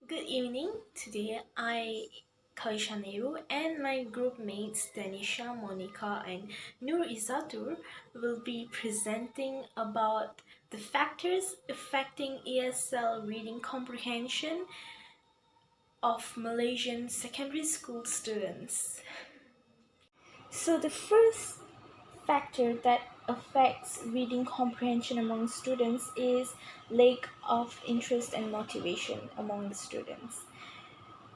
Good evening. Today Kavisa Nehru and my group mates Danisyah, Monica and Izzatur will be presenting about the factors affecting ESL reading comprehension of Malaysian secondary school students. So the first factor that affects reading comprehension among students is lack of interest and motivation among the students.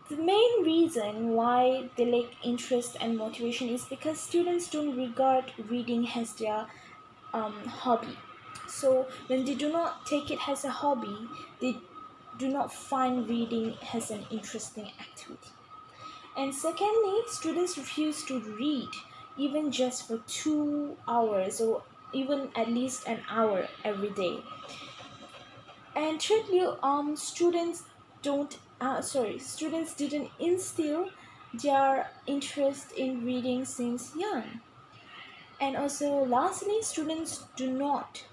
The main reason why they lack interest and motivation is because students don't regard reading as their hobby. So when they do not take it as a hobby, they do not find reading as an interesting activity. And secondly, students refuse to read even just for 2 hours or even at least an hour every day. And thirdly, students didn't instill their interest in reading since young. And also, lastly, students do not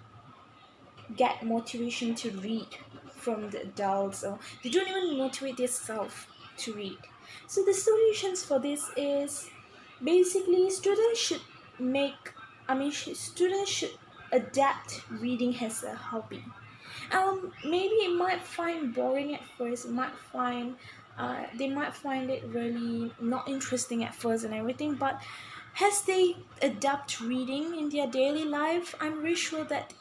get motivation to read from the adults, or they don't even motivate themselves to read. So the solutions for this is basically students should adapt reading as a hobby. Maybe it might find boring at first. They might find it really not interesting at first and everything. But as they adapt reading in their daily life, I'm really sure that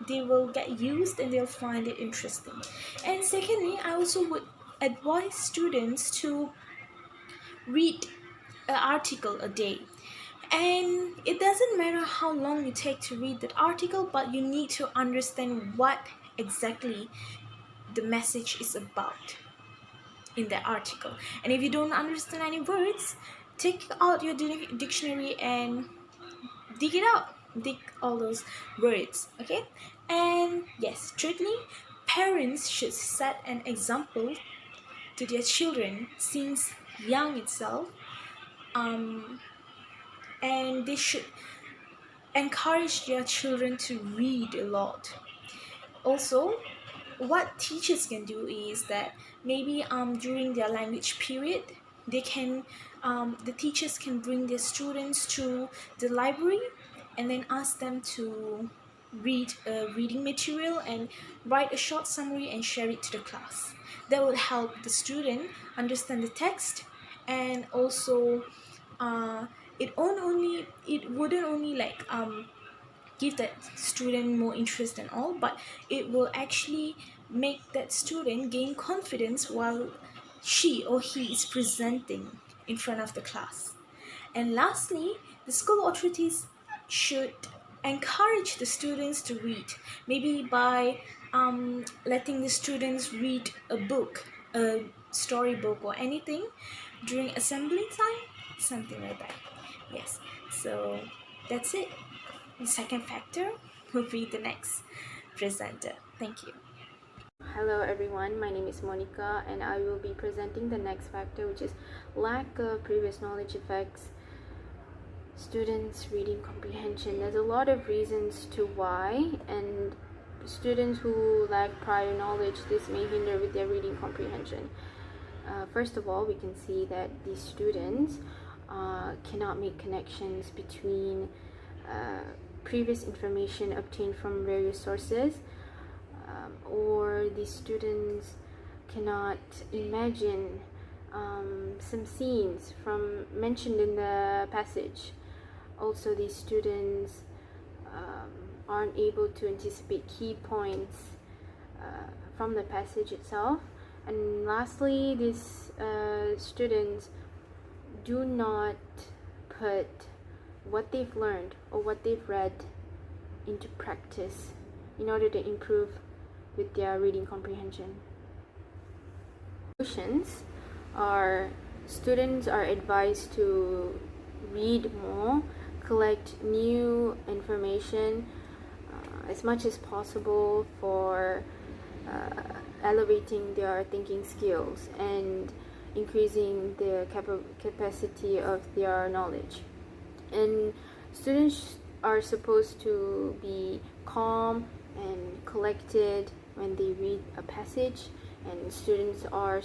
they will get used and they'll find it interesting. And secondly, I also would advise students to read an article a day. And it doesn't matter how long you take to read that article, but you need to understand what exactly the message is about in the article. And if you don't understand any words, take out your dictionary and dig it out, dig all those words. Okay. And yes, thirdly, parents should set an example to their children since young itself, and they should encourage their children to read a lot. Also, what teachers can do is that maybe during their language period, the teachers can bring their students to the library and then ask them to read a reading material and write a short summary and share it to the class. That would help the student understand the text, and also uh, it wouldn't only give that student more interest and all, but it will actually make that student gain confidence while she or he is presenting in front of the class. And lastly, the school authorities should encourage the students to read, maybe by letting the students read a book, a storybook or anything during assembly time, something like that. Yes, so that's it. The second factor will be the next presenter. Thank you. Hello everyone, my name is Monica and I will be presenting the next factor, which is lack of previous knowledge affects students' reading comprehension. There's a lot of reasons to why, and students who lack prior knowledge, this may hinder with their reading comprehension. First of all, we can see that these students cannot make connections between previous information obtained from various sources, or these students cannot imagine some scenes from mentioned in the passage. Also, these students aren't able to anticipate key points from the passage itself. And lastly, these students do not put what they've learned or what they've read into practice in order to improve with their reading comprehension. Solutions are students are advised to read more, collect new information as much as possible for elevating their thinking skills and increasing the capacity of their knowledge. And students are supposed to be calm and collected when they read a passage and students are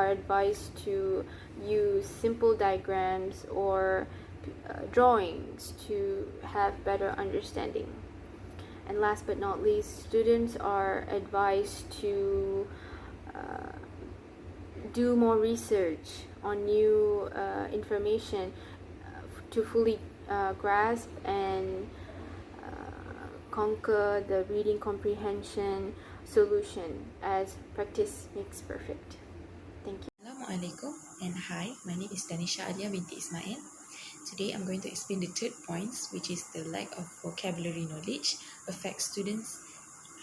advised to use simple diagrams or drawings to have better understanding. And last but not least, students are advised to do more research on new information to fully grasp and conquer the reading comprehension solution, as practice makes perfect. Thank you. Assalamualaikum and hi, my name is Danisyah Alya binti Ismail. Today I'm going to explain the third points, which is the lack of vocabulary knowledge affects students'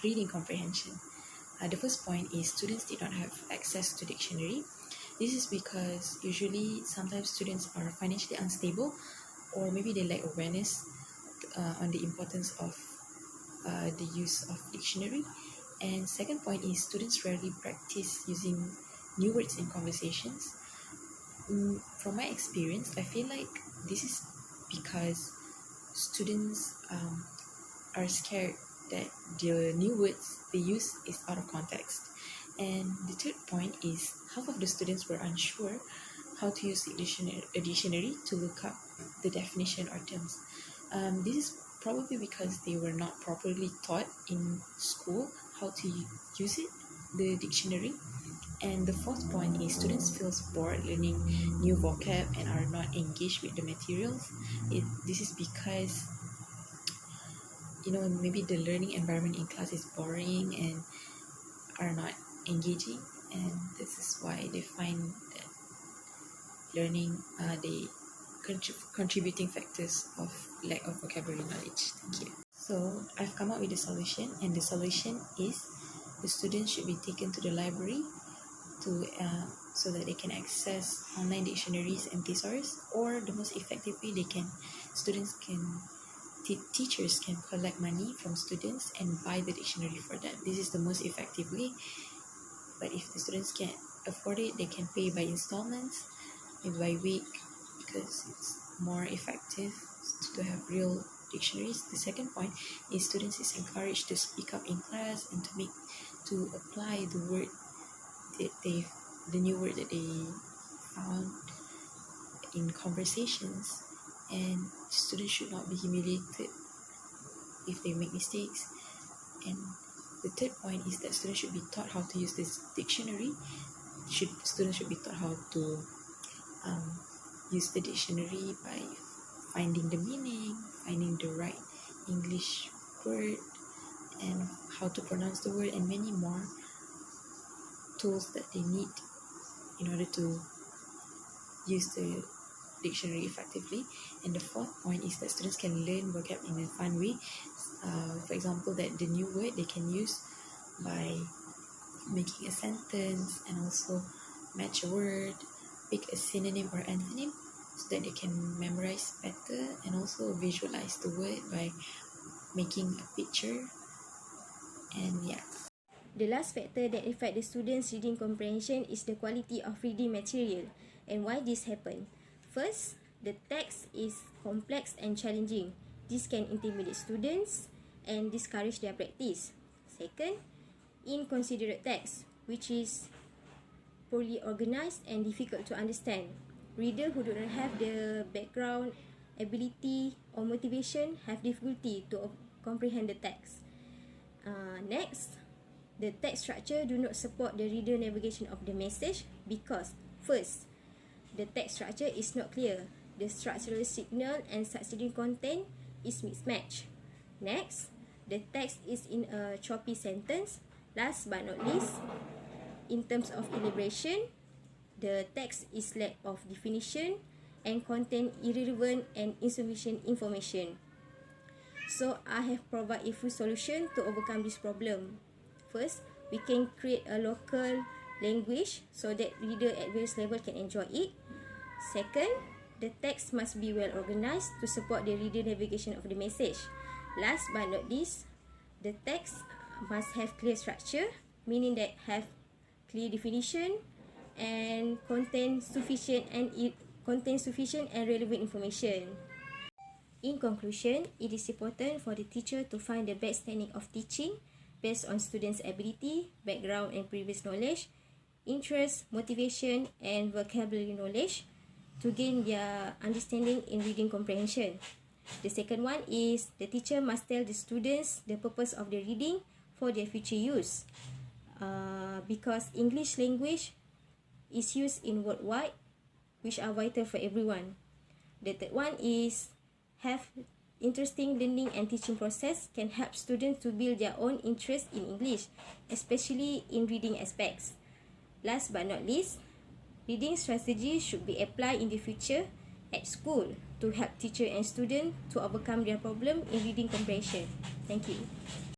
reading comprehension. The first point is students did not have access to dictionary. This is because usually sometimes students are financially unstable, or maybe they lack awareness on the importance of the use of dictionary. And second point is students rarely practice using new words in conversations. From my experience, I feel like this is because students are scared that the new words they use is out of context. And the third point is half of the students were unsure how to use a dictionary to look up the definition or terms. This is probably because they were not properly taught in school how to use it, the dictionary. And the fourth point is students feel bored learning new vocab and are not engaged with the materials. This is because maybe the learning environment in class is boring and are not engaging, and this is why they find that learning the contributing factors of lack of vocabulary knowledge. Thank you. So I've come up with a solution, and the solution is the students should be taken to the library so that they can access online dictionaries and thesaurus, or the most effective way teachers can collect money from students and buy the dictionary for them. This is the most effective way. But if the students can't afford it, they can pay by installments, maybe by week, because it's more effective to have real dictionaries. The second point is students is encouraged to speak up in class and to apply the new word that they found in conversations, and students should not be humiliated if they make mistakes. And the third point is that students should be taught how to use this dictionary. Students should be taught how to use the dictionary by finding the meaning, finding the right English word, and how to pronounce the word, and many more tools that they need in order to use the dictionary effectively. And the fourth point is that students can learn vocab in a fun way. For example, that the new word they can use by making a sentence, and also match a word, pick a synonym or antonym, so that they can memorize better, and also visualize the word by making a picture. And yeah. The last factor that affects the students' reading comprehension is the quality of reading material, and why this happens. First, the text is complex and challenging. This can intimidate students and discourage their practice. Second, inconsiderate text, which is poorly organized and difficult to understand. Readers who do not have the background, ability, or motivation have difficulty to comprehend the text. Next, the text structure do not support the reader navigation of the message because, first, the text structure is not clear. The structural signal and succeeding content is mismatched. Next, the text is in a choppy sentence. Last but not least, in terms of elaboration, the text is lack of definition and contain irrelevant and insufficient information. So I have provided a full solution to overcome this problem. First, we can create a local language so that reader at various level can enjoy it. Second, the text must be well organized to support the reader navigation of the message. Last but not least, the text must have clear structure, meaning that have clear definition and contain sufficient and relevant information. In conclusion, it is important for the teacher to find the best technique of teaching, based on students' ability, background and previous knowledge, interest, motivation and vocabulary knowledge to gain their understanding in reading comprehension. The second one is the teacher must tell the students the purpose of the reading for their future use. Because English language is used in worldwide, which are vital for everyone. The third one is have interesting learning and teaching process can help students to build their own interest in English, especially in reading aspects. Last but not least, reading strategy should be applied in the future at school to help teacher and student to overcome their problem in reading comprehension. Thank you.